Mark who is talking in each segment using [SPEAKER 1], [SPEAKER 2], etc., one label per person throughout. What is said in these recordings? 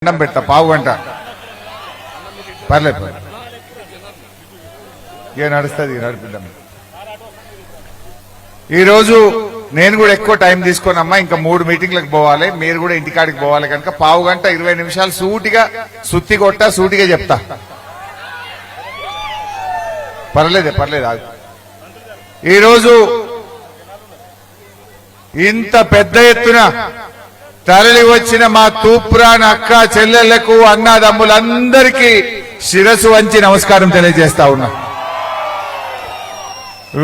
[SPEAKER 1] అన్నం పెడతా పావు గంట పర్లేదు ఇక నడుస్తుంది నడిపిద్దాం. ఈరోజు నేను కూడా ఎక్కువ టైం తీసుకోనమ్మా, ఇంకా 3 మీటింగ్లకు పోవాలి, మీరు కూడా ఇంటికాడికి పోవాలి కనుక పావు గంట 20 నిమిషాలు సూటిగా సుత్తి కొట్టా సూటిగా చెప్తా. పర్లేదు ఈరోజు ఇంత పెద్ద ఎత్తున తరలి వచ్చిన మా తూప్రాన్ అక్క చెల్లెళ్లకు అన్నదమ్ములందరికీ శిరసు వంచి నమస్కారం తెలియజేస్తా ఉన్నా.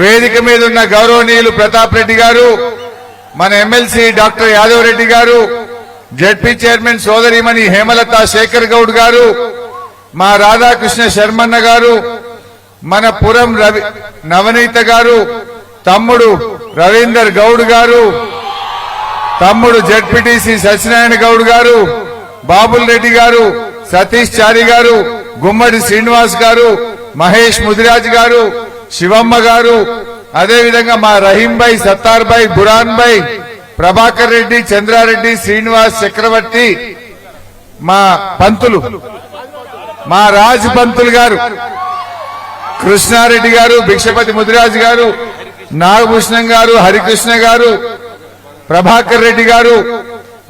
[SPEAKER 1] వేదిక మీద ఉన్న గౌరవనీయులు ప్రతాప్ రెడ్డి గారు, మన ఎమ్మెల్సీ డాక్టర్ యాదవ్ రెడ్డి గారు, జడ్పీ చైర్మన్ సోదరిమణి హేమలత శేఖర్ గౌడ్ గారు, మా రాధాకృష్ణ శర్మన్న గారు, మన పురం నవనీత గారు, తమ్ముడు రవీందర్ గౌడ్ గారు, తమ్ముడు జడ్పీటీసీ సత్యనారాయణ గౌడ్ గారు, బాబుల్ రెడ్డి గారు, సతీష్ చారి గారు, గుమ్మడి శ్రీనివాస్ గారు, మహేష్ ముదిరాజ్ గారు, శివమ్మ గారు, అదేవిధంగా మా రహీం భాయ్, సత్తార్ భాయ్, బురాన్ భాయ్, ప్రభాకర్ రెడ్డి, చంద్రారెడ్డి, శ్రీనివాస్ చక్రవర్తి, మా పంతులు, మా రాజ్ పంతులు గారు, కృష్ణారెడ్డి గారు, భిక్షపతి ముదిరాజ్ గారు, నాగభూషణం గారు, హరికృష్ణ గారు, ప్రభాకర్ రెడ్డి గారు,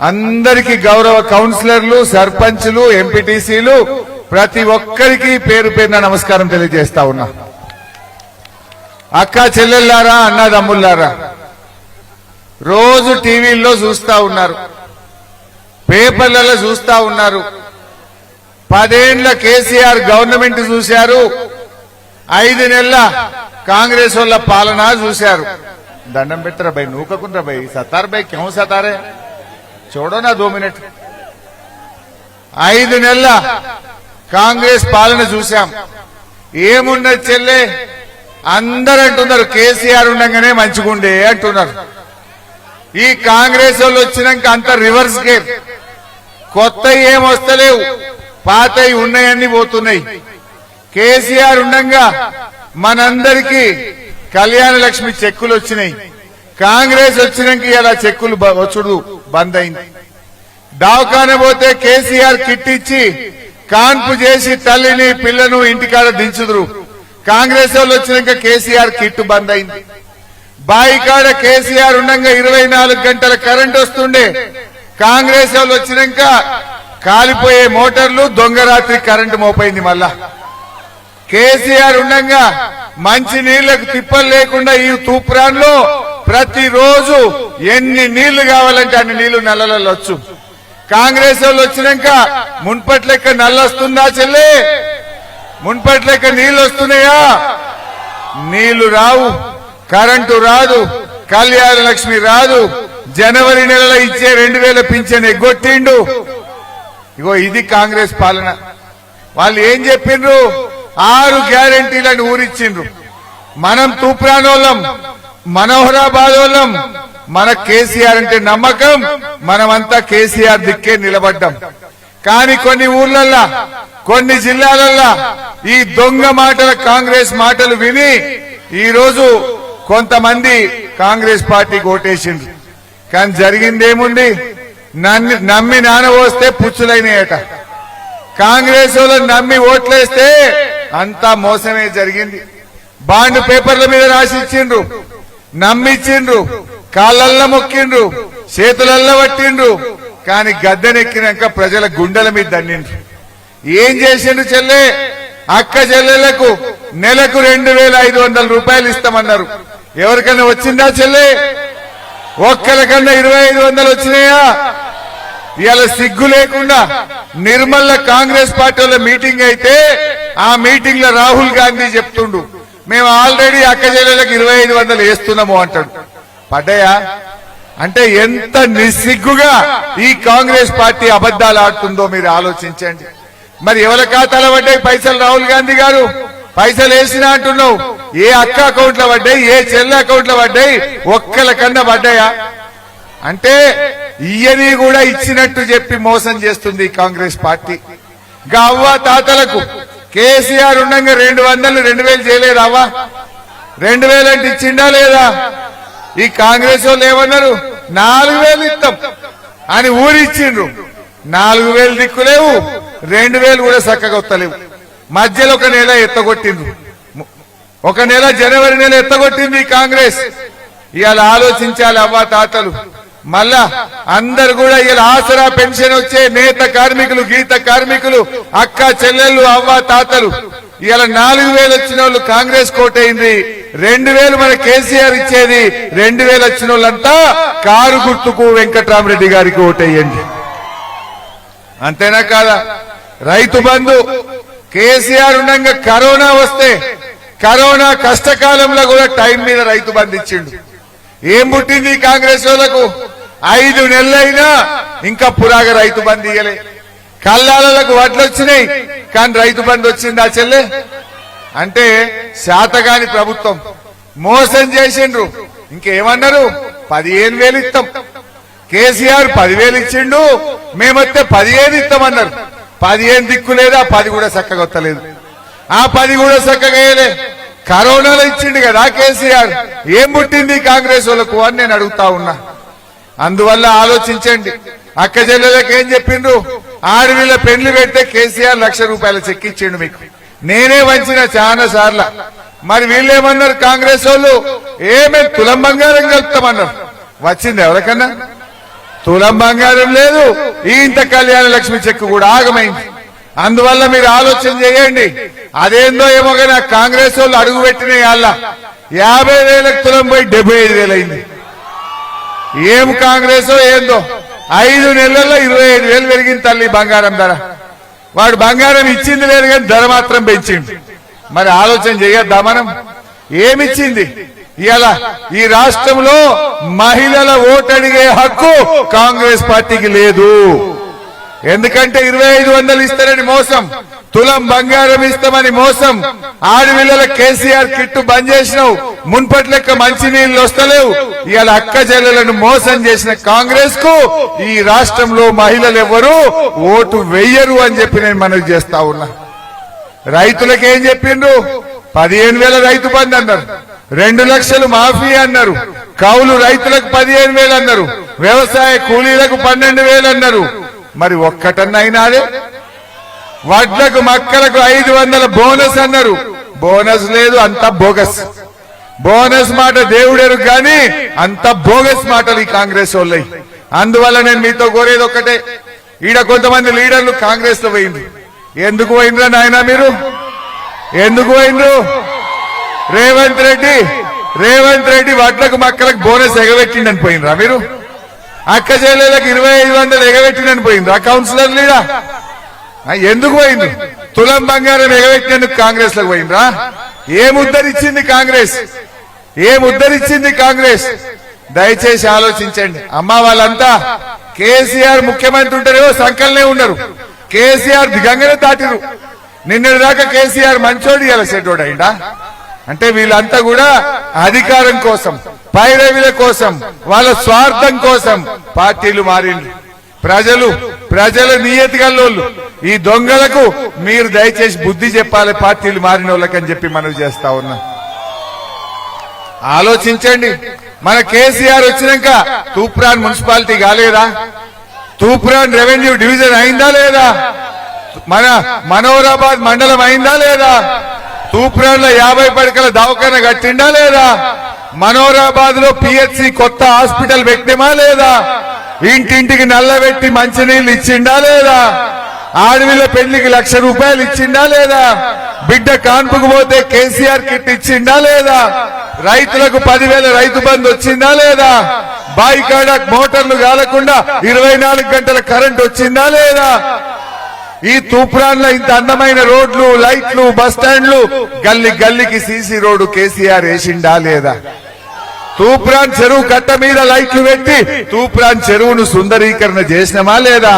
[SPEAKER 1] అందరికీ గౌరవ కౌన్సిలర్లు, సర్పంచ్లు, ఎంపీటీసీలు, ప్రతి ఒక్కరికి పేరు పేరున నమస్కారం తెలియజేస్తా ఉన్నా. అక్క చెల్లెల్లారా, అన్నదమ్ముల్లారా, రోజు టీవీల్లో చూస్తా ఉన్నారు, పేపర్లలో చూస్తా ఉన్నారు. 10 ఏళ్ల కేసీఆర్ గవర్నమెంట్ చూశారు, 5 నెలల కాంగ్రెస్ వాళ్ళ పాలన చూశారు. దండం పెట్టరా భాई, నూకకుండ్రా भाई, సతార్ भाई క్యూ సతారే, చూడో నా 2 మినిట్. 5 నెలల కాంగ్రెస్ పాలన చూశాం. ఏమున్నది చెల్లె, అందరూ అంటున్నారు కేసీఆర్ ఉండగానే మంచిగుండే అంటున్నారు. ఈ కాంగ్రెస్ వాళ్ళు వచ్చినాక అంత రివర్స్ గేర్, కొత్త ఏం వస్తలేవు, పాతవి ఉన్నాయన్నీ పోతున్నాయి. కేసీఆర్ ఉండగా మనందరికీ కళ్యాణ లక్ష్మి చెక్కులు వచ్చినాయి. కాంగ్రెస్ వచ్చినాక ఇలా చెక్కులు వచ్చుడు బంద్ అయింది. దవాఖాన పోతే కేసీఆర్ కిట్ ఇచ్చి కాన్పు చేసి తల్లిని పిల్లను ఇంటికాడ దించుదురు. కాంగ్రెస్ వాళ్ళు వచ్చినాక కేసీఆర్ కిట్ బంద్ అయింది. బాయికాడ కేసీఆర్ ఉండగా 24 గంటల కరెంట్ వస్తుండే. కాంగ్రెస్ వాళ్ళు వచ్చినాక కాలిపోయే మోటార్లు, దొంగరాత్రి కరెంటు మోపైంది. మళ్ళా కేసీఆర్ ఉండగా మంచి నీళ్లకు తిప్పలు లేకుండా ఈ తూప్రాన్ లో ప్రతిరోజు ఎన్ని నీళ్లు కావాలంటే అన్ని నీళ్లు నల్లలలో వచ్చు. కాంగ్రెస్ వాళ్ళు వచ్చినాక మున్పట్లెక్క నల్లొస్తుందా చెల్లె? మున్పట్లెక్క నీళ్లు వస్తున్నాయా? నీళ్లు రావు, కరెంటు రాదు, కళ్యాణ లక్ష్మి రాదు, జనవరి నెలలో ఇచ్చే 2000 పింఛన్ ఎగ్గొట్టిండు. ఇగో ఇది కాంగ్రెస్ పాలన. వాళ్ళు ఏం చెప్పిండ్రు? 6 గ్యారెంటీలను ఊరిచ్చిండ్రు. మనం తూప్రానోళ్ళం, మనోహరాబాద్ వాళ్ళం, మన కేసీఆర్ అంటే నమ్మకం, మనమంతా కేసీఆర్ దిక్కే నిలబడ్డాం. కానీ కొన్ని ఊర్లల్లా, కొన్ని జిల్లాలల్లా ఈ దొంగ మాటల కాంగ్రెస్ మాటలు విని ఈరోజు కొంతమంది కాంగ్రెస్ పార్టీకి ఓటేసిండ్రు. కానీ జరిగిందేముంది? నమ్మి నానవోస్తే పుచ్చులైనయట. కాంగ్రెస్ వాళ్ళని నమ్మి ఓట్లేస్తే అంతా మోసమే జరిగింది. బాండ్ పేపర్ల మీద రాసి ఇచ్చిండ్రు, నమ్మిచ్చిండ్రు, కాళ్ళల్లో మొక్కిండ్రు, చేతులల్లో పట్టిండ్రు. కానీ గద్దెనెక్కినాక ప్రజల గుండెల మీద దండిండ్రు. ఏం చేసిండ్రు చెల్లె? అక్క చెల్లెళ్లకు నెలకు 2500 రూపాయలు ఇస్తామన్నారు. ఎవరికన్నా వచ్చిందా చెల్లె? ఒక్కరికన్నా 2500 వచ్చినాయా? ఇవాళ సిగ్గు లేకుండా నిర్మల్ల కాంగ్రెస్ పార్టీల మీటింగ్ అయితే ఆ మీటింగ్ లో రాహుల్ గాంధీ చెప్తుండు, మేము ఆల్రెడీ అక్క చెల్లెలకు 2500 వేస్తున్నాము అంటాడు. పడ్డాయా? అంటే ఎంత నిస్సిగ్గుగా ఈ కాంగ్రెస్ పార్టీ అబద్దాలు ఆడుతుందో మీరు ఆలోచించండి. మరి ఎవరి ఖాతాలో పడ్డాయి పైసలు? రాహుల్ గాంధీ గారు పైసలు వేసినా అంటున్నావు. ఏ అక్క అకౌంట్ లో పడ్డాయి? ఏ చెల్లె అకౌంట్ లో పడ్డాయి? ఒక్కలకన్నా పడ్డాయా? అంటే ఇయ్యని కూడా ఇచ్చినట్టు చెప్పి మోసం చేస్తుంది కాంగ్రెస్ పార్టీ. అవ్వ తాతలకు కేసీఆర్ ఉండగా 200 2000 చేయలేదావా? 2000 అంటే ఇచ్చిండా లేదా? ఈ కాంగ్రెస్ వాళ్ళు ఏమన్నారు? 4000 ఇస్తాం అని ఊరిచ్చిండ్రు. 4000 దిక్కులేవు, 2000 కూడా చక్కగా వస్తలేవు. మధ్యలో ఒక నెల ఎత్తగొట్టింది, ఒక నెల జనవరి నెల ఎత్తగొట్టింది కాంగ్రెస్. ఇవాళ ఆలోచించాలి అవ్వ తాతలు, మళ్ళా అందరు కూడా ఇలా ఆసరా పెన్షన్ వచ్చే నేత కార్మికులు, గీత కార్మికులు, అక్క చెల్లెళ్ళు, అవ్వ తాతలు ఇలా 4000 వచ్చిన వాళ్ళు కాంగ్రెస్ కోటైంది. 2000 మన కేసీఆర్ ఇచ్చేది. 2000 వచ్చిన వాళ్ళంతా కారు గుర్తుకు వెంకట్రామరెడ్డి గారికి ఓటేయండి. అంతేనా కాదా? రైతు బంధు కేసీఆర్ ఉండగా కరోనా వస్తే, కరోనా కష్టకాలంలో కూడా టైం మీద రైతు బంధు ఇచ్చిండు. ఏం పుట్టింది కాంగ్రెస్ వాళ్ళకు? 5 నెలలైనా ఇంకా పురాగా రైతు బంధు ఇయ్యలే. కల్లాలకు వడ్లు వచ్చినాయి కానీ రైతు బంధు వచ్చిందా చెల్లె? అంటే శాతగాని ప్రభుత్వం మోసం చేసిండ్రు. ఇంకేమన్నారు? 15,000 ఇస్తాం. కేసీఆర్ 10,000 ఇచ్చిండు, మేమొస్తే 15 ఇస్తామన్నారు. 15 దిక్కు లేదా, 10 కూడా చక్కగా వస్తలేదు. ఆ 10 కూడా చక్కగా వేయలే. కరోనాలో ఇచ్చిండు కదా కేసీఆర్. ఏం పుట్టింది కాంగ్రెస్ వాళ్ళకు అని నేను అడుగుతా ఉన్నా. అందువల్ల ఆలోచించండి. అక్క చెల్లెలకు ఏం చెప్పిండ్రు? ఆడవిళ్ళ పెళ్లి పెడితే కేసీఆర్ ₹1,00,000 చెక్ ఇచ్చిండు మీకు. నేనే వంచిన చాలా సార్ల. మరి వీళ్ళేమన్నారు కాంగ్రెస్ వాళ్ళు? ఏమే తులం బంగారం కలుపుతామన్నారు. వచ్చింది ఎవరికన్నా? తులం బంగారం లేదు. ఇంత కళ్యాణ లక్ష్మి చెక్ కూడా ఆగమైంది. అందువల్ల మీరు ఆలోచన చేయండి. అదేందో ఏమో కానీ కాంగ్రెస్ వాళ్ళు అడుగు పెట్టిన వాళ్ళ 50,000 తులం పోయి 75,000 అయింది. ఏం కాంగ్రెస్ ఏందో 5 నెలల్లో 25,000 పెరిగింది తల్లి బంగారం ధర. వాడు బంగారం ఇచ్చింది లేదు కానీ ధర మాత్రం పెంచింది. మరి ఆలోచన చేయొద్దా మనం? ఏమిచ్చింది? ఇలా ఈ రాష్ట్రంలో మహిళల ఓటు అడిగే హక్కు కాంగ్రెస్ పార్టీకి లేదు. ఎందుకంటే 2,500 ఇస్తారని మోసం, తులం బంగారం ఇస్తామని మోసం, ఆడపిల్లల కేసీఆర్ కిట్టు బంద్ చేసినావు, మున్పటి లెక్క మంచినీళ్లు వస్తలేవు. ఇవాళ అక్క చెల్లెలను మోసం చేసిన కాంగ్రెస్ కు ఈ రాష్ట్రంలో మహిళలు ఎవరు ఓటు వెయ్యరు అని చెప్పి నేను మనవి చేస్తా ఉన్నా. రైతులకు ఏం చెప్పిండ్రు? 15,000 రైతు బంధు అన్నారు, 2 లక్షలు మాఫీ అన్నారు, కౌలు రైతులకు 15,000 అన్నారు, వ్యవసాయ కూలీలకు 12,000 అన్నారు. మరి ఒక్కటన్నా అయినాదే? వడ్లకు మక్కలకు 500 బోనస్ అన్నారు. బోనస్ లేదు, అంత బోగస్. బోనస్ మాట దేవుడెరు కానీ అంత బోగస్ మాటలు ఈ కాంగ్రెస్ వాళ్ళవి. అందువల్ల నేను మీతో కోరేది ఒక్కటే. ఈడ కొంతమంది లీడర్లు కాంగ్రెస్ లో పోయిండ్రు. ఎందుకు పోయినరా నాయన మీరు? ఎందుకు పోయినరు? రేవంత్ రెడ్డి వడ్లకు మక్కలకు బోనస్ ఎగబెట్టిండని పోయినరా మీరు? అక్క చెల్లెలకు 2,500 ఎగబెట్టినని పోయిండ్రా కౌన్సిలర్ లీడా? ఎందుకు పోయిండ్రు? తులం బంగారం ఎగబెట్టినందుకు కాంగ్రెస్ లకు పోయిండ్రా? ఏముద్దరిచ్చింది కాంగ్రెస్? ఏముద్దరిచ్చింది కాంగ్రెస్? దయచేసి ఆలోచించండి. అమ్మ వాళ్ళంతా కేసీఆర్ ముఖ్యమంత్రి ఉంటారేమో సంకల్నే ఉన్నారు. కేసీఆర్ దిగంగానే దాటిరు. నిన్నటి దాకా కేసీఆర్ మంచోడు, ఇలా చెడ్డోడు అయిందా? అంటే వీళ్ళంతా కూడా అధికారం కోసం, పైరవీల కోసం, వాళ్ళ స్వార్థం కోసం పార్టీలు మారిండ్రు. ప్రజలు నియతి గల్లోళ్ళు. ఈ దొంగలకు మీరు దయచేసి బుద్ధి చెప్పాలి, పార్టీలు మారిన వాళ్ళకని చెప్పి మనవి చేస్తా ఉన్నా. ఆలోచించండి. మన కేసీఆర్ వచ్చినాక తూప్రాన్ మున్సిపాలిటీ కాలేదా? తూప్రాన్ రెవెన్యూ డివిజన్ అయిందా లేదా? మన మనోరాబాద్ మండలం అయిందా లేదా? తూప్రాన్ లో 50 పడకల దవాఖాన కట్టిండా లేదా? మనోరాబాద్ లో పిహెచ్సి కొత్త హాస్పిటల్ పెట్టిమా లేదా? ఇంటింటికి నల్లబెట్టి మంచినీళ్ళు ఇచ్చిండా లేదా? ఆడవిళ్ళ పెళ్లికి ₹1,00,000 ఇచ్చిండా లేదా? బిడ్డ కాన్పుకు పోతే కేసీఆర్ కిట్ ఇచ్చిండా లేదా? రైతులకు 10,000 రైతు బంధు వచ్చిందా లేదా? బాయికాడ మోటార్లు కాలకుండా 24 గంటల కరెంట్ వచ్చిందా లేదా? ఈ తూప్రాన్ లో ఇంత అందమైన రోడ్లు, లైట్లు, బస్టాండ్లు, గల్లీకి సీసీ రోడ్డు కేసీఆర్ వేసిండా లేదా? తూప్రాన్ చెరువు కట్ట మీద లైట్లు పెట్టి తూప్రాన్ చెరువును సుందరీకరణ చేసినమా లేదా?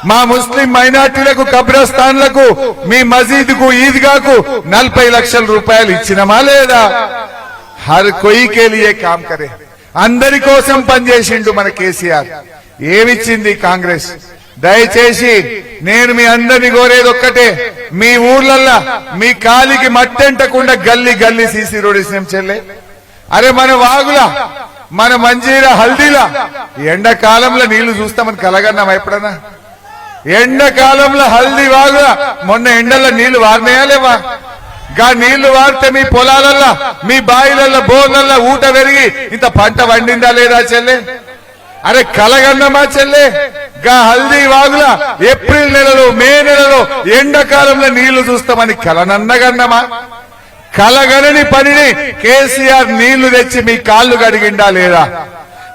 [SPEAKER 1] మా ముస్లిం మైనార్టీలకు కబ్రస్థాన్లకు, మీ మసీదుకు, ఈద్గాకు 40 లక్షల రూపాయలు ఇచ్చినమా లేదా? హర్ కోయి కే లియే కామ్ కరే. అందరి కోసం పనిచేసిండు మన కేసీఆర్. ఏమిచ్చింది కాంగ్రెస్? దయచేసి నేను మీ అందరినీ కోరేది ఒక్కటే. మీ ఊర్లల్లా మీ కాలికి మట్టెంటకుండా గల్లీ సీసీ రోడ్ ఇచ్చినాం చెల్లె. అరే మన వాగులా, మన మంజీరా, హల్దీలా ఎండాకాలంలో నీళ్లు చూస్తామని కలగన్నాం ఎప్పుడన్నా? ఎండాకాలంలో హల్దీ వాగులా మొన్న ఎండల్లో నీళ్లు వారినాయా లేవా? గా నీళ్లు వారితే మీ పొలాలల్లో మీ బాయిలల్లో బోర్లల్లో ఊట పెరిగి ఇంత పంట వండిందా లేదా చెల్లె? అరే కలగన్నమా చెల్లె? గా హల్దీ వాగుల ఏప్రిల్ నెలలో మే నెలలో ఎండాకాలంలో నీళ్లు చూస్తామని కలనన్నగన్నమా? కలగనని పనిని కేసీఆర్ నీళ్లు తెచ్చి మీ కాళ్ళు కడిగిండా లేదా?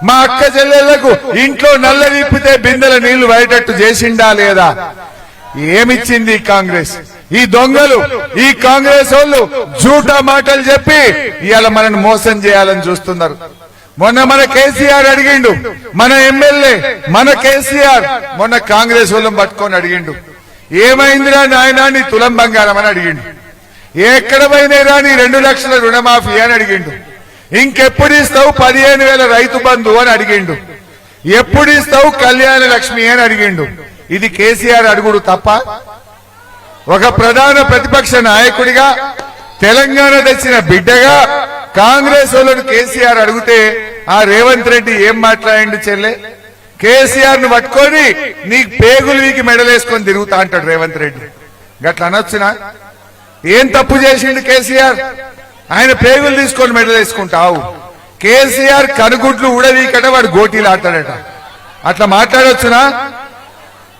[SPEAKER 1] మా అక్క చెల్లెళ్లకు ఇంట్లో నల్ల విప్పితే బిందెల నీళ్లు పడేటట్టు చేసిండా లేదా? ఏమిచ్చింది కాంగ్రెస్? ఈ దొంగలు ఈ కాంగ్రెస్ వాళ్ళు జూటా మాటలు చెప్పి ఇవాళ మనల్ని మోసం చేయాలని చూస్తున్నారు. మొన్న మన కేసీఆర్ అడిగిండు, మన ఎమ్మెల్యే మన కేసీఆర్ మొన్న కాంగ్రెస్ వాళ్ళని పట్టుకొని అడిగిండు, ఏమైందిరా నాయనా నీ తులం బంగారం అని అడిగిండు. ఎక్కడ పోయినారా నీ 2 లక్షల రుణమాఫీ అని అడిగిండు. ఇంకెప్పుడు ఇస్తావు 15,000 రైతు బంధు అని అడిగిండు. ఎప్పుడు ఇస్తావు కళ్యాణ లక్ష్మి అని అడిగిండు. ఇది కేసీఆర్ అడుగుడు తప్ప? ఒక ప్రధాన ప్రతిపక్ష నాయకుడిగా తెలంగాణ తెచ్చిన బిడ్డగా కాంగ్రెస్ వాళ్ళను కేసీఆర్ అడిగితే ఆ రేవంత్ రెడ్డి ఏం మాట్లాడిండు చెల్లె? కేసీఆర్ ను పట్టుకొని నీకు పేగులు వీకి మెడలేసుకొని తిరుగుతా అంటాడు రేవంత్ రెడ్డి. గట్ల అనొచ్చునా? ఏం తప్పు చేసిండు కేసీఆర్? ఆయన పేగులు తీసుకొని మెడలేసుకుంటావు. కేసీఆర్ కనుగుడ్లు ఉడవీకట వాడు గోటీలు ఆడతాడట. అట్లా మాట్లాడొచ్చునా?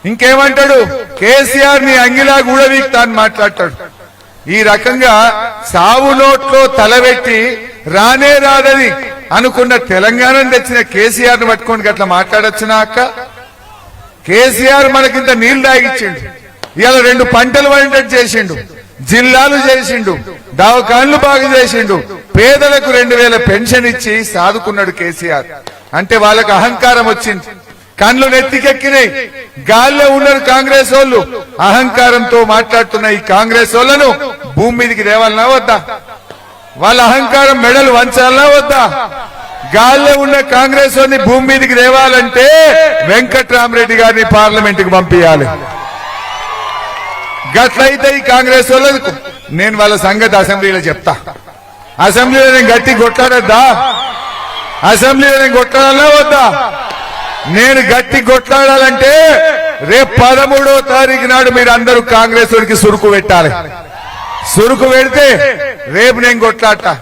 [SPEAKER 1] ఇంకేమంటాడు? కేసీఆర్ ని అంగిలా ఉడవీక్తా అని మాట్లాడతాడు. ఈ రకంగా సావు నోట్లో తలబెట్టి రానే రాదని అనుకున్న తెలంగాణను తెచ్చిన కేసీఆర్ ను పట్టుకొని అట్లా మాట్లాడొచ్చునా అక్క? కేసీఆర్ మనకింత నీళ్లు తాగిచ్చిండు, ఇవాళ 2 పంటలు వండేట్టు చేసిండు, జిల్లాలు చేసిండు, దవాఖాన్లు బాగు చేసిండు, పేదలకు 2,000 పెన్షన్ ఇచ్చి సాదుకున్నాడు కేసీఆర్. అంటే వాళ్ళకి అహంకారం వచ్చింది, కళ్ళు నెత్తికెక్కినాయి, గాల్లో ఉన్నారు కాంగ్రెస్ వాళ్ళు. అహంకారంతో మాట్లాడుతున్న ఈ కాంగ్రెస్ వాళ్ళను భూమి మీదకి తేవాలన్నా వద్దా? వాళ్ళ అహంకారం మెడలు వంచాలన్నా వద్దా? గాల్లో ఉన్న కాంగ్రెస్ వాళ్ళని భూమి మీదకి తేవాలంటే వెంకట్రామరెడ్డి గారిని పార్లమెంట్ కి పంపించాలి. గట్లయితే ఈ కాంగ్రెస్ వాళ్ళకు నేను వాళ్ళ సంగతి అసెంబ్లీలో చెప్తా. అసెంబ్లీలో నేను గట్టి కొట్లాడద్దా? అసెంబ్లీలో నేను కొట్లాడాలా వద్దా? నేను గట్టి కొట్లాడాలంటే రేపు 13వ తారీఖు నాడు మీరు అందరూ కాంగ్రెస్ వారికి సురుకు పెట్టాలి. సురుకు పెడితే రేపు నేను కొట్లాడతా.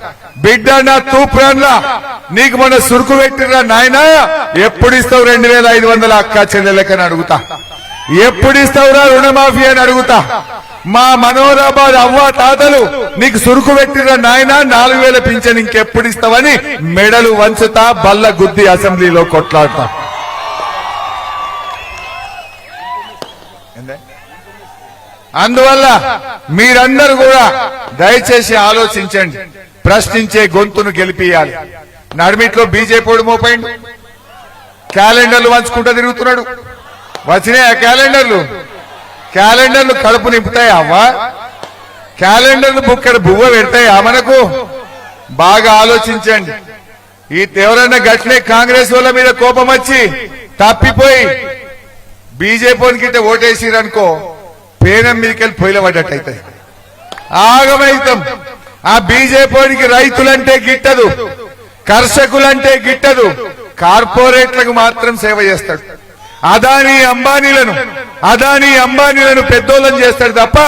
[SPEAKER 1] బిడ్డ నా తూప్రాన్లా నీకు మొన్న సురుకు పెట్టిరా నాయనా, ఎప్పుడు ఇస్తావు 2,500 అక్క చెల్లెలకని అడుగుతా. ఎప్పుడు ఇస్తావురా రుణమాఫీ అని అడుగుతా. మా మనోరాబాద్ అవ్వ తాతలు నీకు సురుకు పెట్టిరా నాయనా 4,000 పింఛన్ ఇంకెప్పుడు ఇస్తావని మెడలు వంచుతా, బల్ల గుద్ది అసెంబ్లీలో కొట్లాడతా. అందువల్ల మీరందరూ కూడా దయచేసి ఆలోచించండి. ప్రశ్నించే గొంతును గెలిపియాలి. నడిమిట్లో బీజేపీ మోపైండు, క్యాలెండర్లు వంచుకుంటూ తిరుగుతున్నాడు. వచ్చినాయా క్యాలెండర్లు? క్యాలెండర్లు కడుపు నింపుతాయా అవ్వా? క్యాలెండర్లు బుక్కడ బువ్వ పెడతాయా మనకు? బాగా ఆలోచించండి. ఈ ఎవరన్నా గట్లే కాంగ్రెస్ వాళ్ళ మీద కోపం వచ్చి తప్పిపోయి బీజేపీకి గిట్ట ఓటేసిరనుకో, పేనం మీదకెళ్ళి పొయ్యిల పడ్డట్టయితే ఆగమైతాం. ఆ బీజేపీకి రైతులంటే గిట్టదు, కర్షకులంటే గిట్టదు, కార్పొరేట్లకు మాత్రం సేవ చేస్తాడు. అదానీ అంబానీలను పెద్దోళ్ళని చేస్తాడు తప్ప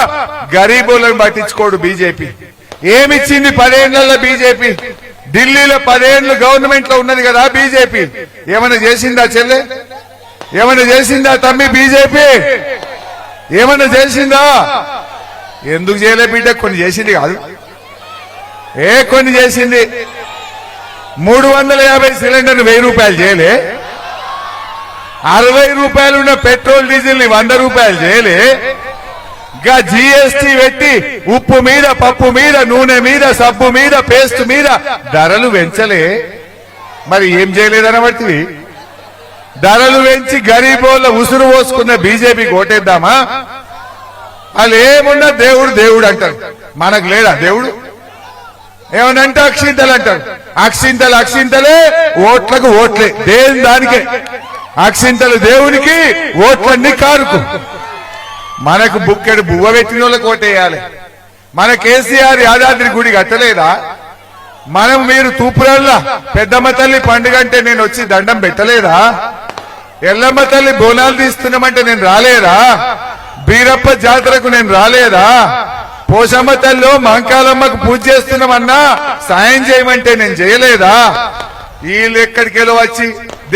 [SPEAKER 1] గరీబోళ్ళని పట్టించుకోడు బీజేపీ. ఏమిచ్చింది 10 ఏళ్లలో బీజేపీ? ఢిల్లీలో 10 ఏళ్లు గవర్నమెంట్ లో ఉన్నది కదా బీజేపీ. ఏమైనా చేసిందా చెల్లె? ఏమైనా చేసిందా తమ్మి బీజేపీ? ఏమైనా చేసిందా? ఎందుకు చేయలే బిడ్డ? కొన్ని చేసింది కాదు, కొన్ని చేసింది. 350 సిలిండర్లు 1000 రూపాయలు చేయలే, 60 రూపాయలు ఉన్న పెట్రోల్ డీజిల్ ని 100 రూపాయలు చేయలే, గా జీఎస్టీ పెట్టి ఉప్పు మీద, పప్పు మీద, నూనె మీద, సబ్బు మీద, పేస్ట్ మీద ధరలు పెంచలే. మరి ఏం చేయలేదనబట్టి ధరలు పెంచి గరీబోళ్ళ ఉసురు పోసుకున్న బీజేపీకి ఓటేద్దామా? వాళ్ళు ఏమున్నా దేవుడు దేవుడు అంటారు. మనకు లేడా దేవుడు? ఏమనంటే అక్షింతలు అంటారు. అక్షింతలే, ఓట్లకు ఓట్లే, దేని దానికే. అక్షింతలు దేవునికి, ఓట్లన్నీ కారుకు. మనకు బుక్కెడు బువ్వ పెట్టిన వాళ్ళకి ఓటేయాలి. మన కేసీఆర్ యాదాద్రి గుడి కట్టలేదా? మనం మీరు తూపురల్లా పెద్దమ్మ తల్లి పండుగ అంటే నేను వచ్చి దండం పెట్టలేదా? ఎల్లమ్మ తల్లి బోనాలు తీస్తున్నామంటే నేను రాలేదా? బీరప్ప జాతరకు నేను రాలేదా? పోషమ్మ తల్లి మంకాలమ్మకు పూజ చేస్తున్నామన్నా సాయం చేయమంటే నేను చేయలేదా? వీళ్ళు ఎక్కడికెళ్ళో వచ్చి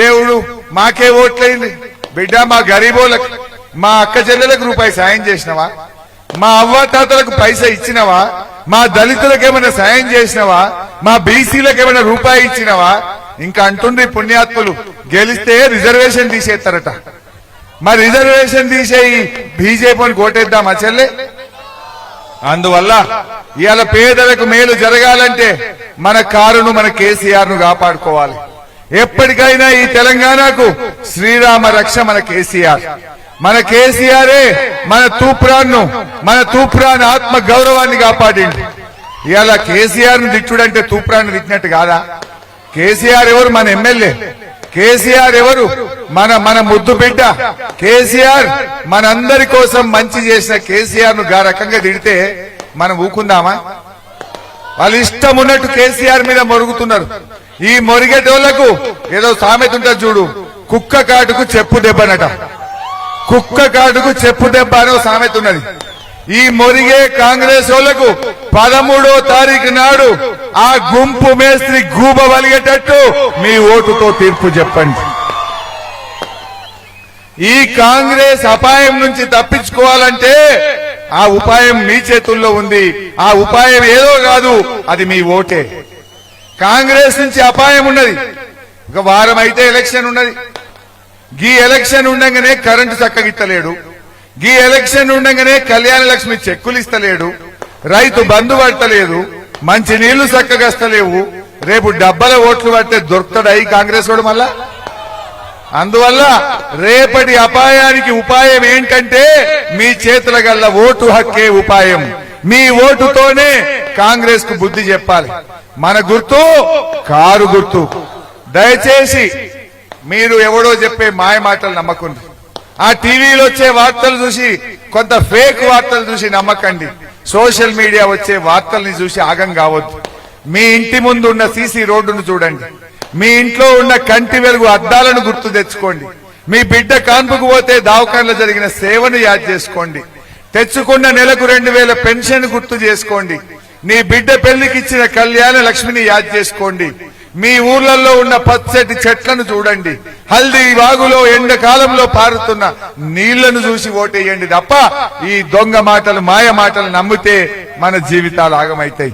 [SPEAKER 1] దేవుడు మాకే ఓట్లయింది బిడ్డ, మా గరీబోళ్ళకి మా అక్క చెల్లెలకు రూపాయి సాయం చేసినవా? మా అవ్వ తాతలకు పైసా ఇచ్చినవా? మా దళితులకు ఏమైనా సాయం చేసినవా? మా బీసీలకు ఏమైనా రూపాయి ఇచ్చినవా? ఇంకా అంటుండ్రి పుణ్యాత్ములు గెలిస్తే రిజర్వేషన్ తీసేస్తారట. మరి రిజర్వేషన్ తీసేయి బీజేపీని కోటేద్దామా చెల్లె? అందువల్ల ఇవాళ పేదలకు మేలు జరగాలంటే మన కారును మన కేసీఆర్ ను కాపాడుకోవాలి. ఎప్పటికైనా ఈ తెలంగాణకు శ్రీరామ రక్ష మన కేసీఆర్. మన కేసీఆరే మన తూప్రాన్ ఆత్మ గౌరవాన్ని కాపాడింది. ఇవాళ కేసీఆర్ ను తిట్టుడంటే తూప్రాన్ని తిట్టినట్టు కాదా? కేసీఆర్ ఎవరు? మన ఎమ్మెల్యే. కేసీఆర్ ఎవరు? మన ముద్దు బిడ్డ కేసీఆర్. మనందరి కోసం మంచి చేసిన కేసీఆర్ ను గా రకంగా తిడితే మనం ఊకుందామా? వాళ్ళు ఇష్టం ఉన్నట్టు కేసీఆర్ మీద మొరుగుతున్నారు. ఈ మొరిగేటోళ్లకు ఏదో సామెత ఉంటుంది చూడు, కుక్క కాటుకు చెప్పు దెబ్బనట. కుక్క కాటుకు చెప్పు దెబ్బ అనే సామెత ఉన్నది. ఈ మొరిగే కాంగ్రెస్ వాళ్లకు 13వ తారీఖు నాడు ఆ గుంపు మేస్త్రి గూబ వలిగేటట్టు మీ ఓటుతో తీర్పు చెప్పండి. ఈ కాంగ్రెస్ అపాయం నుంచి తప్పించుకోవాలంటే ఆ ఉపాయం మీ చేతుల్లో ఉంది. ఆ ఉపాయం ఏదో కాదు, అది మీ ఓటే. కాంగ్రెస్ నుంచి అపాయం ఉన్నది. ఒక వారం అయితే ఎలక్షన్ ఉన్నది. గీ ఎలక్షన్ ఉండగానే కరెంటు చక్కగిత్తలేడు. గీ ఎలక్షన్ ఉండగానే కళ్యాణ లక్ష్మి చెక్కులు ఇస్తలేడు. రైతు బంధు పడతలేదు. మంచి నీళ్లు చక్కగస్తలేవు. రేపు డబ్బల ఓట్లు పడితే దొరుకుతాడు కాంగ్రెస్ వాడు మళ్ళా. అందువల్ల రేపటి అపాయానికి ఉపాయం ఏంటంటే మీ చేతుల గల్ల ఓటు హక్కే ఉపాయం. మీ ఓటుతోనే కాంగ్రెస్ కు బుద్ధి చెప్పాలి. మన గుర్తు కారు గుర్తు. దయచేసి మీరు ఎవడో చెప్పే మాయ మాటలు నమ్మకండి. ఆ టీవీలో వచ్చే వార్తలు చూసి, కొంత ఫేక్ వార్తలు చూసి నమ్మకండి. సోషల్ మీడియా వచ్చే వార్తల్ని చూసి ఆగం కావద్దు. మీ ఇంటి ముందు ఉన్న సీసీ రోడ్డును చూడండి. మీ ఇంట్లో ఉన్న కంటి వెలుగు అద్దాలను గుర్తు తెచ్చుకోండి. మీ బిడ్డ కాన్పుకు పోతే దవాఖానలో జరిగిన సేవను యాద్ చేసుకోండి. తెచ్చుకున్న నెలకు 2000 పెన్షన్ గుర్తు చేసుకోండి. నీ బిడ్డ పెళ్లికి ఇచ్చిన కళ్యాణ లక్ష్మిని యాద్ చేసుకోండి. మీ ఊర్లలో ఉన్న పచ్చటి చెట్లను చూడండి. హల్దీ వాగులో ఎండకాలంలో పారుతున్న నీళ్లను చూసి ఓటేయండి తప్ప ఈ దొంగ మాటలు మాయ మాటలు నమ్మితే మన జీవితాలు ఆగమైతాయి.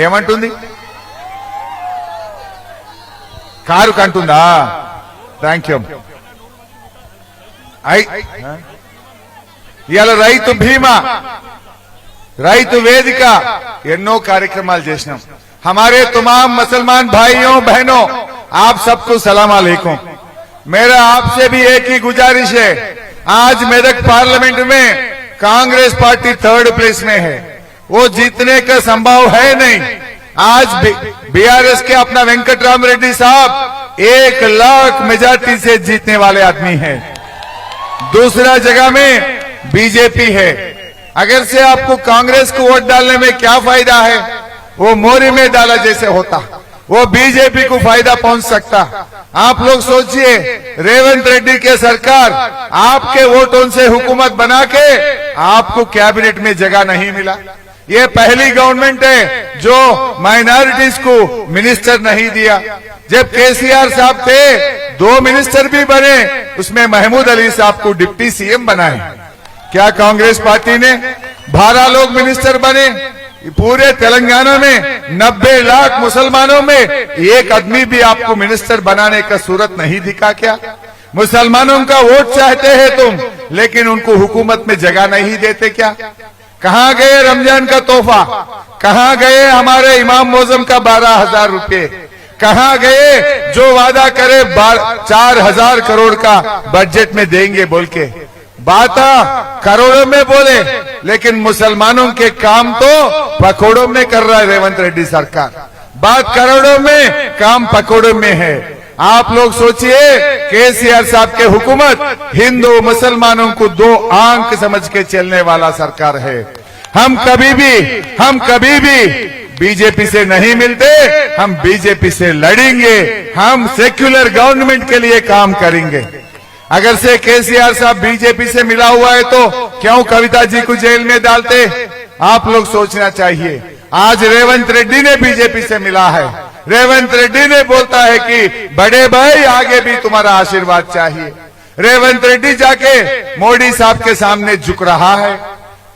[SPEAKER 1] ఏమంటుంది? కారు కంటుందా? Thank you. ఇవాళ రైతు బీమా, రైతు వేదిక ఎన్నో కార్యక్రమాలు చేసినాం. हमारे तमाम मुसलमान भाइयों बहनों, आप सबको सलाम अलैकुम। मेरा आपसे भी एक ही गुजारिश है, आज मेदक पार्लियामेंट में कांग्रेस पार्टी 3rd प्लेस में है, वो जीतने का संभव है नहीं। आज बीआरएस के अपना वेंकटराम रेड्डी साहब 1 लाख मेजॉरिटी से जीतने वाले आदमी हैं। दूसरा जगह में बीजेपी है। अगर से आपको कांग्रेस को वोट डालने में क्या फायदा है? वो मोरी में डाला जैसे होता, वो बीजेपी को फायदा पहुंच सकता। आप लोग सोचिए, रेवंत रेड्डी के सरकार आपके वोटों से हुकूमत बना के आपको कैबिनेट में जगह नहीं मिला। ये पहली गवर्नमेंट है जो माइनॉरिटीज को मिनिस्टर नहीं दिया। जब केसीआर साहब थे 2 मिनिस्टर भी बने, उसमें महमूद अली साहब को डिप्टी सीएम बनाए। क्या कांग्रेस पार्टी ने 12 लोग मिनिस्टर बने? पूरे तेलंगाना में 90 लाख मुसलमानों में एक आदमी भी आपको मिनिस्टर बनाने का सूरत नहीं दिखा क्या? मुसलमानों का वोट चाहते हैं तुम, लेकिन उनको हुकूमत में जगह नहीं देते क्या? कहां गए रमजान का तोहफा? कहां गए हमारे इमाम मोजम का 12,000 रुपए? कहां गए जो वादा करे 4,000 करोड़ का बजट में देंगे बोल के? बात करोड़ों में बोले, लेकिन मुसलमानों के काम तो पकौड़ों में कर रहा है रेवंत रेड्डी सरकार। बात करोड़ों में, काम पकौड़ों में है। आप लोग सोचिए, केसीआर साहब के हुकूमत हिंदू मुसलमानों को 2 आंक समझ के चलने वाला सरकार है। हम कभी भी बीजेपी से नहीं मिलते, हम बीजेपी से लड़ेंगे, हम सेक्युलर गवर्नमेंट के लिए काम करेंगे। अगर से केसीआर साहब बीजेपी से मिला हुआ है तो क्यों कविता जी को जेल में डालते? आप लोग सोचना चाहिए। आज रेवंत रेड्डी ने बीजेपी से मिला है, रेवंत रेड्डी ने बोलता है कि बड़े भाई आगे भी तुम्हारा आशीर्वाद चाहिए। रेवंत रेड्डी जाके मोदी साहब के सामने झुक रहा है,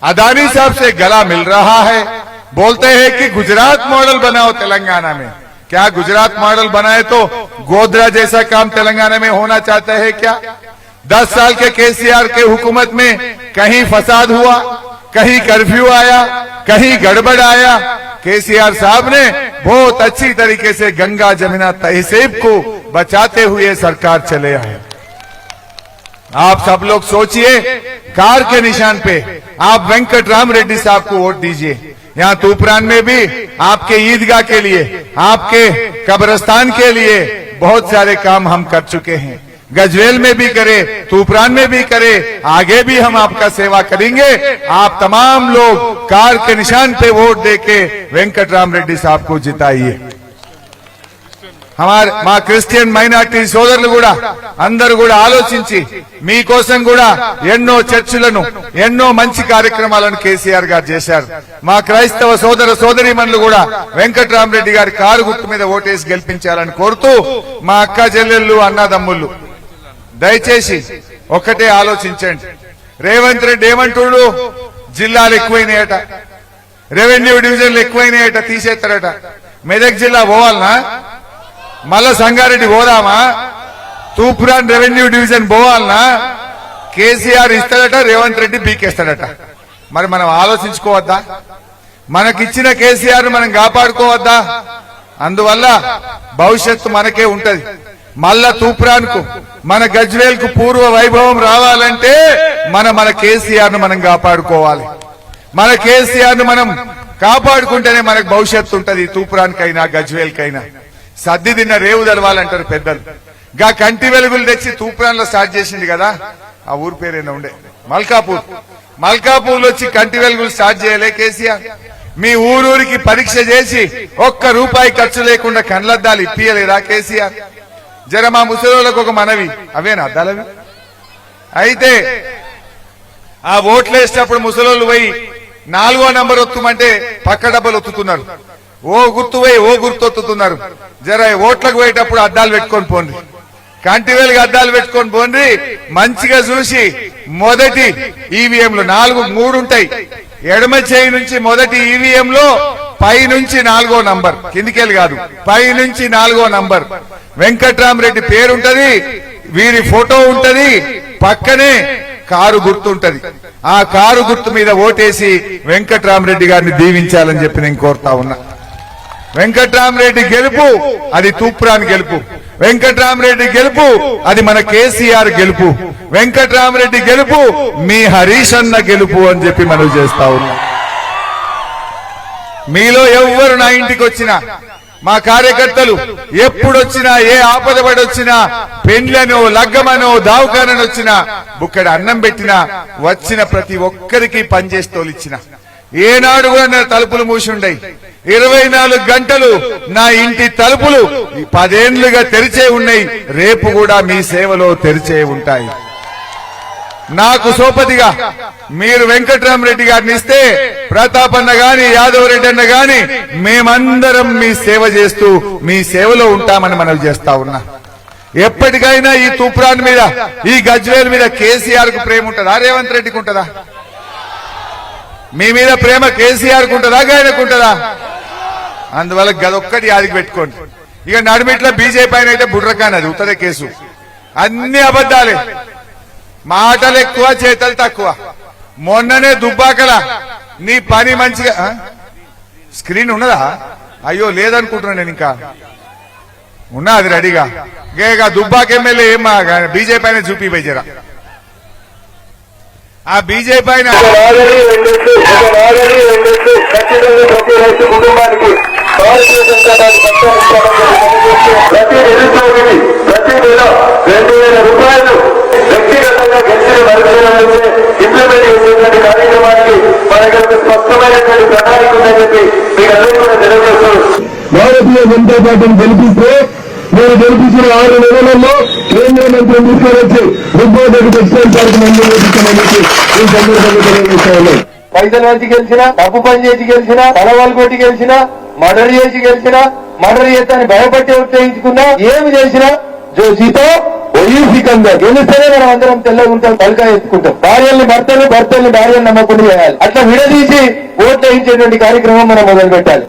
[SPEAKER 1] अदानी साहब से गला मिल रहा है, बोलते हैं कि गुजरात मॉडल बनाओ तेलंगाना में। क्या गुजरात मॉडल बनाए तो गोधरा जैसा काम तेलंगाना में होना चाहते हैं क्या? 10 साल के केसीआर के हुकूमत में कहीं फसाद हुआ, कहीं कर्फ्यू आया, कहीं गड़बड़ आया? केसीआर साहब ने बहुत अच्छी तरीके से गंगा जमुना तहसीब को बचाते हुए सरकार चले आए। आप सब लोग सोचिए, कार के निशान पे आप वेंकट राम रेड्डी साहब को वोट दीजिए। यहाँ तूपरान में भी आपके ईदगाह के लिए, आपके कब्रिस्तान के लिए बहुत सारे काम हम कर चुके हैं। गजवेल में भी करे, तूपरान में भी करे, आगे भी हम आपका सेवा करेंगे। आप तमाम लोग कार के निशान पे वोट देके वेंकट राम रेड्डी साहब को जिताइए। మా క్రిస్టియన్ మైనారిటీ సోదరులు కూడా అందరూ కూడా ఆలోచించి మీకోసం కూడా ఎన్నో చర్చలను, ఎన్నో మంచి కార్యక్రమాలను కేసీఆర్ గారు చేశారు। మా క్రైస్తవ సోదర సోదరీమణులు కూడా వెంకట్రామరెడ్డి గారి కారు గుర్తు మీద ఓటేసి గెలిపించాలని కోరుతూ, మా అక్క చెల్లెళ్ళు అన్నదమ్ముళ్ళు దయచేసి ఒక్కటే ఆలోచించండి। రేవంత్ రెడ్డి ఏమంటుడు? జిల్లాలు ఎక్కువైనాయట, రెవెన్యూ డివిజన్లు ఎక్కువైనాయట, తీసేస్తారట। మెదక్ జిల్లా పోవాలనా? మళ్ళా సంగారెడ్డి పోదామా? తూప్రాన్ రెవెన్యూ డివిజన్ పోవాలనా? కేసీఆర్ ఇస్తాడట, రేవంత్ రెడ్డి బీకేస్తాడట। మరి మనం ఆలోచించుకోవద్దా? మనకిచ్చిన కేసీఆర్ మనం కాపాడుకోవద్దా? అందువల్ల భవిష్యత్తు మనకే ఉంటది। మళ్ళా తూప్రాన్ కు, మన గజ్వేల్ కు పూర్వ వైభవం రావాలంటే మన కేసీఆర్ ను మనం కాపాడుకోవాలి। మన కేసీఆర్ ను మనం కాపాడుకుంటేనే మనకు భవిష్యత్తు ఉంటది। తూప్రాన్ కైనా గజ్వేల్ కైనా సద్ది తిన్న రేవు తెలవాలంటారు పెద్దలు। గా కంటి వెలుగులు తెచ్చి తూప్రాన్ లో స్టార్ట్ చేసింది కదా, ఆ ఊరు పేరేనా ఉండే, మల్కాపూర్। మల్కాపూర్ లో వచ్చి కంటి వెలుగులు స్టార్ట్ చేయలే కేసీఆర్? మీ ఊరూరికి పరీక్ష చేసి ఒక్క రూపాయి ఖర్చు లేకుండా కళ్ళద్దాలు ఇప్పియలేదా కేసీఆర్? జర మా ముసలోళ్ళకు ఒక మనవి, అవేనా అద్దాలవి? అయితే ఆ ఓట్లు వేసేటప్పుడు ముసలోళ్ళు పోయి 4వ నంబర్ ఒత్తుమంటే పక్క డబ్బలు ఒత్తుతున్నారు, ఓ గుర్తు పోయి ఓ గుర్తు ఒత్తుతున్నారు। జర ఓట్లకు పోయేటప్పుడు అద్దాలు పెట్టుకొని పోండి, కంటివేలుగా అద్దాలు పెట్టుకొని పోండి। మంచిగా చూసి మొదటి ఈవీఎంలు 3 ఉంటాయి, ఎడమ చేయి నుంచి మొదటి ఈవీఎం లో పై నుంచి 4వ నంబర్, కిందికెళ్ళి కాదు, పై నుంచి 4వ నంబర్ వెంకట్రామరెడ్డి పేరుంటది, వీరి ఫోటో ఉంటది, పక్కనే కారు గుర్తు ఉంటది। ఆ కారు గుర్తు మీద ఓటేసి వెంకట్రామరెడ్డి గారిని దీవించాలని చెప్పి నేను కోరుతా ఉన్నా। వెంకట్రామరెడ్డి గెలుపు అది తూప్రాన్ గెలుపు, వెంకట్రామరెడ్డి గెలుపు అది మన కేసీఆర్ గెలుపు, వెంకట్రామరెడ్డి గెలుపు మీ హరీష్ అన్న గెలుపు అని చెప్పి మనం చేస్తా ఉన్నాం। మీలో ఎవ్వరు నా ఇంటికి వచ్చినా, మా కార్యకర్తలు ఎప్పుడొచ్చినా, ఏ ఆపద పడొచ్చినా, పెండ్లనో లగ్గమనో దావకానని వచ్చినా, బుక్కడి అన్నం పెట్టినా, వచ్చిన ప్రతి ఒక్కరికి పనిచేసి తోలిచ్చిన, ఏనాడు కూడా నా తలుపులు మూసి ఉండయి। 24 గంటలు నా ఇంటి తలుపులు 10 ఏళ్లుగా తెరిచే ఉన్నాయి, రేపు కూడా మీ సేవలో తెరిచే ఉంటాయి। నాకు సోపతిగా మీరు వెంకట్రామరెడ్డి గారిని ఇస్తే, ప్రతాపన్న గాని యాదవ్ రెడ్డి అన్న గాని మేమందరం మీ సేవ చేస్తూ మీ సేవలో ఉంటామని మనం చేస్తా ఉన్నా। ఎప్పటికైనా ఈ తూప్రాన్ మీద, ఈ గజ్వేల్ మీద కేసీఆర్ కు ప్రేమ ఉంటుందా, రేవంత్ రెడ్డికి ఉంటుందా? మీ మీద ప్రేమ కేసీఆర్ కు ఉంటుందా, ఆయనకు ఉంటుందా? అందువల్ల గదొక్కటి యాదికి పెట్టుకోండి। ఇక నడిమిట్ల బీజేపీ పైన అయితే బుడ్రకాన్ అది ఉత్తరే కేసు, అన్ని అబద్దాలే, మాటలు ఎక్కువ చేతలు తక్కువ। మొన్ననే దుబ్బాకల నీ పని మంచిగా, స్క్రీన్ ఉన్నదా? అయ్యో లేదనుకుంటున్నా నేను, ఇంకా ఉన్నా అది రెడీగా। దుబ్బాక ఎమ్మెల్యే ఏం బీజేపీ పైన చూపిపోయి జరా, ఆ బీజేపీ పైన
[SPEAKER 2] కుటుంబానికి భారతీయ జనతా పార్టీ ప్రతి నిరుద్యోగిని ప్రతి నెల 2000 రూపాయలు వ్యక్తిగతంగా గెలిచిన మరుక్షణం నుంచే ఇంప్లిమెంట్ చేసేటువంటి కార్యక్రమం కార్యక్రమానికి మనకి ఒక స్పష్టమైనటువంటి ప్రణాళిక ఉందని చెప్పి మీకు అందరికీ కూడా తెలియజేస్తారు.
[SPEAKER 3] భారతీయ జనతా పార్టీని గెలిపిస్తే నేను గెలిపించిన 6 నెలలలో కేంద్ర మంత్రిని తీసుకొని రుగ్మోదకి టెక్స్టైల్ పార్క్ మంజూరు చేస్తామని చెప్పి ఈ సందర్భంగా తెలియజేస్తాను.
[SPEAKER 2] పైసలు వచ్చి గెలిచినా, తప్పు పని చేసి గెలిచినా, తలవాళ్ళు కొట్టి గెలిచినా, మర్డర్ చేసి గెలిచినా, మర్డర్ చేస్తానని భయపట్టి ఉత్తేజించుకున్నా, ఏమి చేసినా జోషితో సికందర్ గెలిస్తేనే మనం అందరం తెల్లగా ఉంటాం, తలకాయ ఎత్తుకుంటాం. భార్యల్ని భర్తలు, భర్తల్ని భార్యను నమ్మకుండా చేయాలి. అట్లా విడదీసి ఓట్లు వేయించేటువంటి కార్యక్రమం మనం మొదలు పెట్టాలి.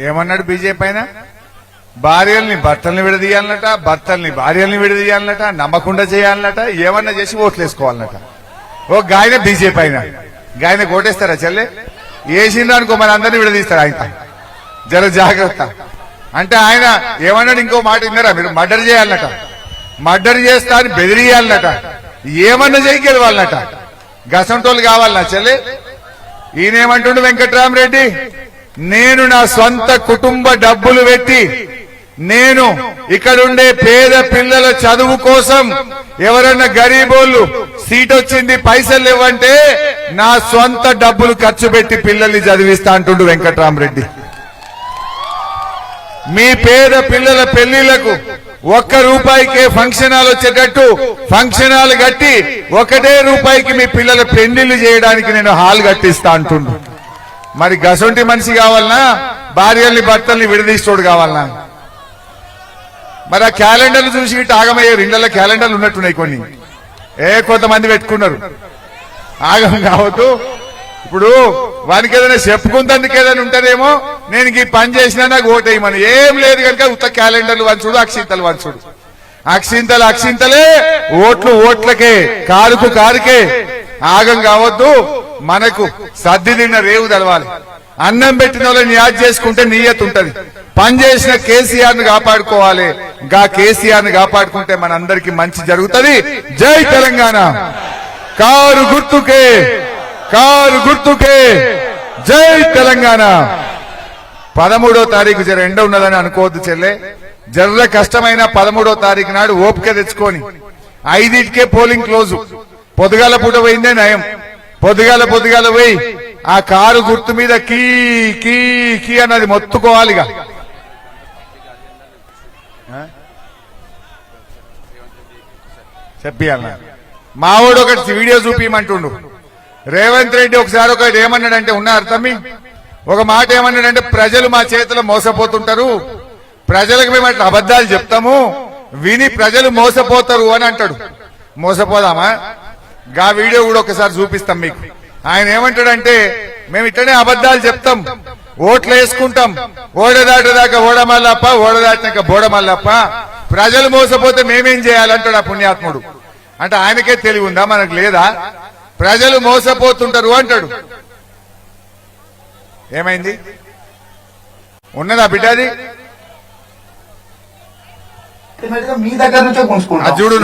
[SPEAKER 1] ఏమన్నాడు బీజేపీ అయినా? భార్యల్ని భర్తల్ని విడదీయాలన్నట, భర్తల్ని భార్యల్ని విడదీయాలన్నట, నమ్మకుండా చేయాలన్నట, ఏమన్నా చేసి ఓట్లు వేసుకోవాలన్నట. ఓ గాయన బీజేపీ అయినా గాయన ఓటేస్తారా చెల్లె? వేసిండ్రు అనుకో మన అందరినీ విడదీస్తారు. ఆయన జర జాగ్రత్త అంటే ఆయన ఏమన్నాడు? ఇంకో మాట విన్నారా మీరు? మర్డర్ చేయాలన్నట, మర్డర్ చేస్తా అని బెదిరియాలన్నట, ఏమన్నా చేయగలి వాళ్ళనట. గసంటోళ్ళు కావాలన్నా చెల్లె? ఈయనేమంటుండు వెంకట్రామరెడ్డి, నేను నా సొంత కుటుంబ డబ్బులు పెట్టి నేను ఇక్కడుండే పేద పిల్లల చదువు కోసం ఎవరన్నా గరీబోళ్ళు సీట్ వచ్చింది పైసలు ఇవ్వంటే నా సొంత డబ్బులు ఖర్చు పెట్టి పిల్లల్ని చదివిస్తా అంటుండు వెంకట్రామరెడ్డి. మీ పేద పిల్లల పెళ్లిళ్లకు ₹1 ఫంక్షన్ హాల్ వచ్చేటట్టు ఫంక్షన్ హాల్ కట్టి ₹1 మీ పిల్లల పెళ్లిళ్లు చేయడానికి నేను హాల్ కట్టిస్తా అంటుండు. మరి గసొంటి మనిషి కావాలనా, భార్యల్ని భర్తల్ని విడదీస్తోడు కావాలనా? మరి ఆ క్యాలెండర్లు చూసి ఇటు ఆగమయ్యారు. ఇళ్లలో క్యాలెండర్లు ఉన్నట్టున్నాయి కొన్ని, కొంతమంది పెట్టుకున్నారు. ఆగం కావద్దు. ఇప్పుడు వానికి ఏదైనా చెప్పుకుందందుకు ఏదైనా ఉంటదేమో, నేను ఈ పని చేసినా నాకు ఓటేయమని. ఏం లేదు కనుక ఉత్త క్యాలెండర్లు వంచుడు, అక్షింతలు వంచుడు. అక్షింతలు అక్షింతలే, ఓట్లు ఓట్లకే, కారుకు కారుకే. ఆగం కావద్దు. మనకు సర్ది తిన్న రేవు తెలవాలి. అన్నం పెట్టిన వాళ్ళని యాద్ చేసుకుంటే నియత్ ఉంటది. పనిచేసిన కేసీఆర్ ను కాపాడుకోవాలి. గా కేసీఆర్ ను కాపాడుకుంటే మనందరికీ మంచి జరుగుతుంది. జై తెలంగాణ. కారు గుర్తుకే, కారు గుర్తుకే, జై తెలంగాణ. 13వ తారీఖు జర ఎండ ఉన్నదని అనుకోవద్దు చెల్లె. జర్ర కష్టమైన 13వ తారీఖు నాడు ఓపిక తెచ్చుకొని 5కే పోలింగ్ క్లోజు. పొద్దుగాల పూట పోయిందే నయం. పొద్దుగాల పోయి ఆ కారు గుర్తు మీద కీ కీ కీ అన్నది మొత్తుకోవాలిగా. చెప్పియాల మావోడు ఒకటి వీడియో చూపించమంటుండు. రేవంత్ రెడ్డి ఒకసారి ఒకటి ఏమన్నాడంటే, ఉన్న అర్థం ఒక మాట ఏమన్నాడంటే, ప్రజలు మా చేతిలో మోసపోతుంటారు, ప్రజలకు మేము అట్లా అబద్ధాలు చెప్తాము, విని ప్రజలు మోసపోతారు అని అంటాడు. మోసపోదామా? గా వీడియో కూడా ఒకసారి చూపిస్తాం మీకు. ఆయన ఏమంటాడంటే, మేము ఇట్లనే అబద్ధాలు చెప్తాం, ఓట్లు వేసుకుంటాం, ఓడదాటదాకా ఓడమల్లప్ప, ఓడదాటినాక బోడమల్లప్ప, ప్రజలు మోసపోతే మేమేం చేయాలంటాడు ఆ పుణ్యాత్ముడు. అంటే ఆయనకే తెలివి ఉందా, మనకు లేదా? ప్రజలు మోసపోతుంటారు అంటాడు. ఏమైంది? ఉన్నదా బిడ్డది?
[SPEAKER 4] మీ దగ్గర నుంచే గుంజుకుంటాం.
[SPEAKER 1] చూడు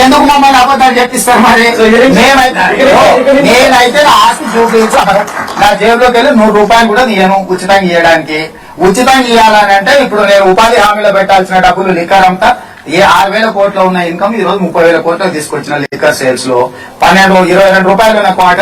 [SPEAKER 4] ఎందుకు మమ్మల్ని అబద్ధాలు చెప్పిస్తారు? మరి నేనైతే నా ఆస్తి చూపించు, నా జేబులోకి వెళ్ళి ₹100 కూడా తీయను ఉచితంగా ఇవ్వడానికి. ఉచితంగా ఇవ్వాలని అంటే ఇప్పుడు నేను ఉపాధి హామీలో పెట్టాల్సిన డబ్బులు లిక్కర్ అంతా 6,000 కోట్ల ఉన్న ఇన్కమ్ ఈ రోజు 30,000 కోట్లకు తీసుకొచ్చిన లిక్కర్ సేల్స్ లో 12-22 రూపాయలు ఉన్న క్వార్టర్